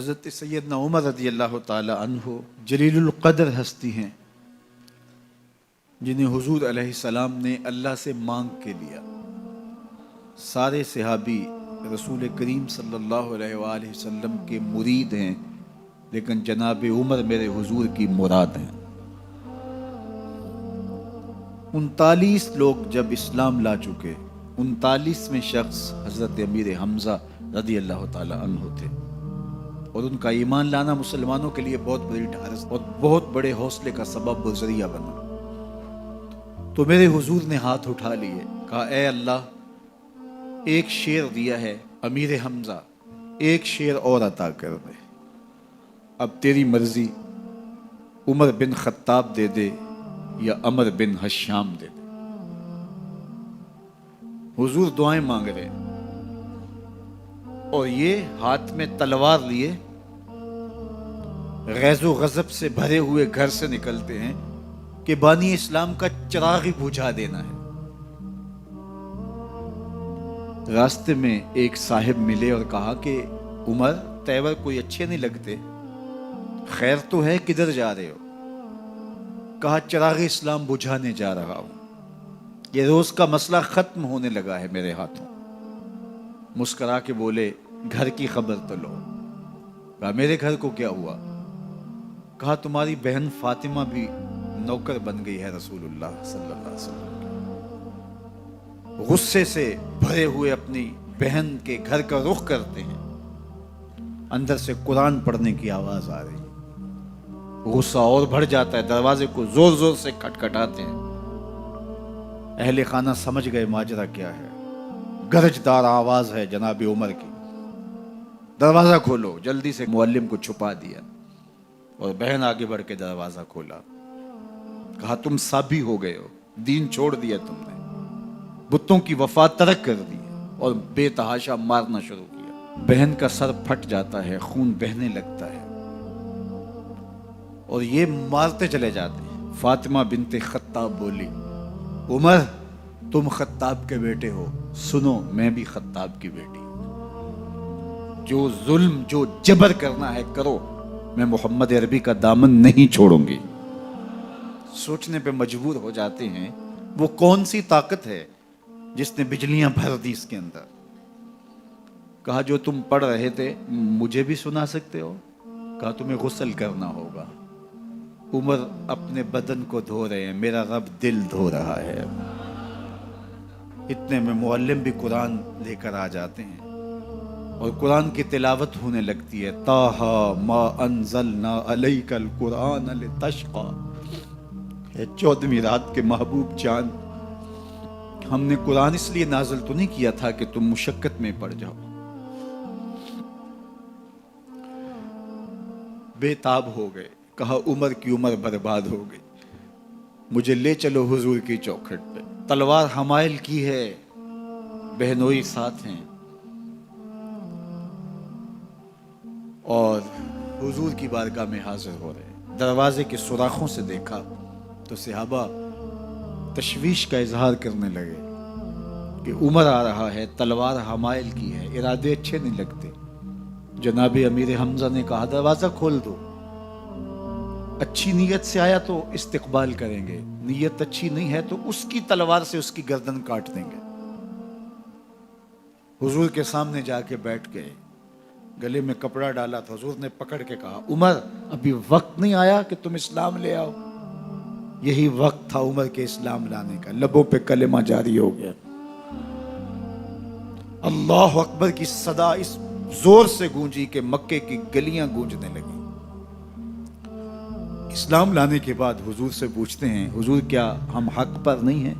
حضرت سیدنا عمر رضی اللہ تعالی عنہ جلیل القدر ہستی ہیں جنہیں حضور علیہ السلام نے اللہ سے مانگ کے لیا۔ سارے صحابی رسول کریم صلی اللہ علیہ وآلہ وسلم کے مرید ہیں، لیکن جناب عمر میرے حضور کی مراد ہیں۔ 39 لوگ جب اسلام لا چکے، 39ویں شخص حضرت امیر حمزہ رضی اللہ تعالی عنہ تھے، اور ان کا ایمان لانا مسلمانوں کے لیے بہت بڑی ڈھارس اور بہت بڑے حوصلے کا سبب و ذریعہ بنا۔ تو میرے حضور نے ہاتھ اٹھا لیے، کہا اے اللہ، ایک شیر دیا ہے امیر حمزہ، ایک شیر اور عطا کر دے، اب تیری مرضی، عمر بن خطاب دے دے یا عمر بن حشام دے دے۔ حضور دعائیں مانگ رہے اور یہ ہاتھ میں تلوار لیے غیظ و غضب سے بھرے ہوئے گھر سے نکلتے ہیں کہ بانی اسلام کا چراغ ہی بجھا دینا ہے۔ راستے میں ایک صاحب ملے اور کہا کہ عمر، تیور کوئی اچھے نہیں لگتے، خیر تو ہے، کدھر جا رہے ہو؟ کہا چراغ اسلام بجھانے جا رہا ہوں، یہ روز کا مسئلہ ختم ہونے لگا ہے میرے ہاتھوں۔ مسکرا کے بولے گھر کی خبر تو لو۔ کہا میرے گھر کو کیا ہوا؟ کہا تمہاری بہن فاطمہ بھی نوکر بن گئی ہے رسول اللہ صلی اللہ علیہ وسلم کی۔ غصے سے بھرے ہوئے اپنی بہن کے گھر کا رخ کرتے ہیں، اندر سے قرآن پڑھنے کی آواز آ رہی ہے، غصہ اور بڑھ جاتا ہے، دروازے کو زور زور سے کھٹکھٹاتے ہیں۔ اہل خانہ سمجھ گئے ماجرا کیا ہے، گرجدار آواز ہے جناب عمر کی، دروازہ کھولو۔ جلدی سے معلم کو چھپا دیا اور بہن آگے بڑھ کے دروازہ کھولا۔ کہا تم سابی ہو گئے ہو، دین چھوڑ دیا تم نے، بتوں کی وفا ترک کر دی اور بے تحاشا مارنا شروع کیا۔ بہن کا سر پھٹ جاتا ہے، خون بہنے لگتا ہے اور یہ مارتے چلے جاتے ہیں۔ فاطمہ بنت خطاب بولی عمر، تم خطاب کے بیٹے ہو، سنو میں بھی خطاب کی بیٹی ہوں، جو ظلم جو جبر کرنا ہے کرو، میں محمد عربی کا دامن نہیں چھوڑوں گی۔ سوچنے پہ مجبور ہو جاتے ہیں وہ کون سی طاقت ہے جس نے بجلیاں بھر دی اس کے اندر۔ کہا جو تم پڑھ رہے تھے مجھے بھی سنا سکتے ہو؟ کہا تمہیں غسل کرنا ہوگا۔ عمر اپنے بدن کو دھو رہے ہیں، میرا رب دل دھو رہا ہے۔ اتنے میں معلم بھی قرآن لے کر آ جاتے ہیں اور قرآن کی تلاوت ہونے لگتی ہے۔ طٰہٰ ما انزلنا علیک القرآن لتشقیٰ، اے 14ویں رات کے محبوب جان، ہم نے قرآن اس لیے نازل تو نہیں کیا تھا کہ تم مشقت میں پڑ جاؤ۔ بے تاب ہو گئے، کہا عمر کی عمر برباد ہو گئی، مجھے لے چلو حضور کی چوکھٹ پہ۔ تلوار حمائل کی ہے، بہنوئی ساتھ ہیں، اور حضور کی بارگاہ میں حاضر ہو رہے۔ دروازے کے سوراخوں سے دیکھا تو صحابہ تشویش کا اظہار کرنے لگے کہ عمر آ رہا ہے، تلوار حمائل کی ہے، ارادے اچھے نہیں لگتے۔ جناب امیر حمزہ نے کہا دروازہ کھول دو، اچھی نیت سے آیا تو استقبال کریں گے، نیت اچھی نہیں ہے تو اس کی تلوار سے اس کی گردن کاٹ دیں گے۔ حضور کے سامنے جا کے بیٹھ گئے، گلے میں کپڑا ڈالا تو حضور نے پکڑ کے کہا عمر، ابھی وقت نہیں آیا کہ تم اسلام لے آؤ؟ یہی وقت تھا عمر کے اسلام لانے کا۔ لبوں پہ کلمہ جاری ہو گیا، اللہ اکبر کی صدا اس زور سے گونجی کہ مکے کی گلیاں گونجنے لگی۔ اسلام لانے کے بعد حضور سے پوچھتے ہیں حضور کیا ہم حق پر نہیں ہیں؟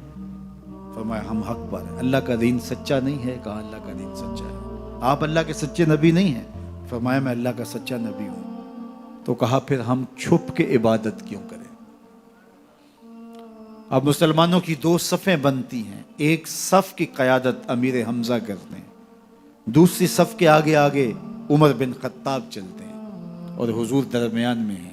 فرمایا ہم حق پر ہیں۔ اللہ کا دین سچا نہیں ہے؟ کہا اللہ کا دین سچا ہے۔ آپ اللہ کے سچے نبی نہیں ہیں؟ فرمایا میں اللہ کا سچا نبی ہوں۔ تو کہا پھر ہم چھپ کے عبادت کیوں کریں؟ اب مسلمانوں کی 2 صفیں بنتی ہیں، ایک صف کی قیادت امیر حمزہ کرتے ہیں، دوسری صف کے آگے آگے عمر بن خطاب چلتے ہیں اور حضور درمیان میں ہیں،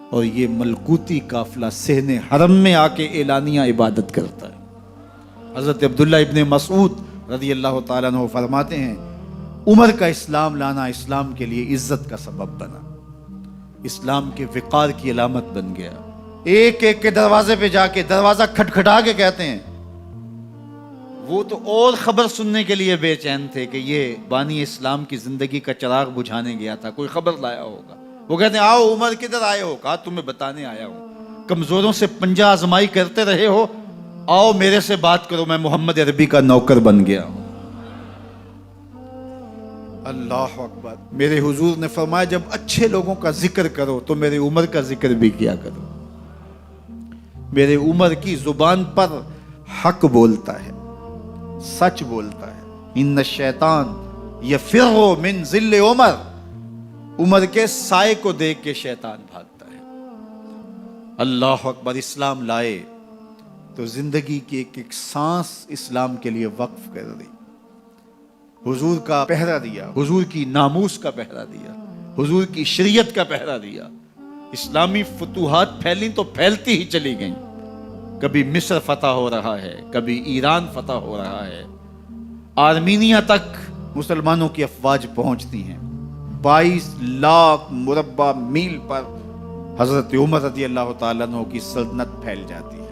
اور یہ ملکوتی قافلہ صحن حرم میں آ کے اعلانیہ عبادت کرتا ہے۔ حضرت عبداللہ ابن مسعود رضی اللہ تعالیٰ عنہ فرماتے ہیں عمر کا اسلام لانا اسلام کے لیے عزت کا سبب بنا، اسلام کے وقار کی علامت بن گیا۔ ایک ایک کے دروازے پہ جا کے دروازہ کھٹکھٹا کے کہتے ہیں، وہ تو اور خبر سننے کے لیے بے چین تھے کہ یہ بانی اسلام کی زندگی کا چراغ بجھانے گیا تھا، کوئی خبر لایا ہوگا۔ وہ کہتے ہیں آؤ عمر کدھر آئے ہو؟ کہا تمہیں بتانے آیا ہوں، کمزوروں سے پنجہ آزمائی کرتے رہے ہو، آؤ میرے سے بات کرو، میں محمد عربی کا نوکر بن گیا ہوں۔ اللہ اکبر۔ میرے حضور نے فرمایا جب اچھے لوگوں کا ذکر کرو تو میرے عمر کا ذکر بھی کیا کرو۔ میرے عمر کی زبان پر حق بولتا ہے، سچ بولتا ہے۔ ان الشیطان یفر من ظل عمر، عمر کے سائے کو دیکھ کے شیطان بھاگتا ہے۔ اللہ اکبر۔ اسلام لائے تو زندگی کی ایک ایک سانس اسلام کے لیے وقف کر دی، حضور کا پہرا دیا، حضور کی ناموس کا پہرا دیا، حضور کی شریعت کا پہرا دیا۔ اسلامی فتوحات پھیلیں تو پھیلتی ہی چلی گئیں، کبھی مصر فتح ہو رہا ہے، کبھی ایران فتح ہو رہا ہے، آرمینیا تک مسلمانوں کی افواج پہنچتی ہیں۔ 22 لاکھ مربع میل پر حضرت عمر رضی اللہ تعالیٰ عنہ کی سلطنت پھیل جاتی ہے۔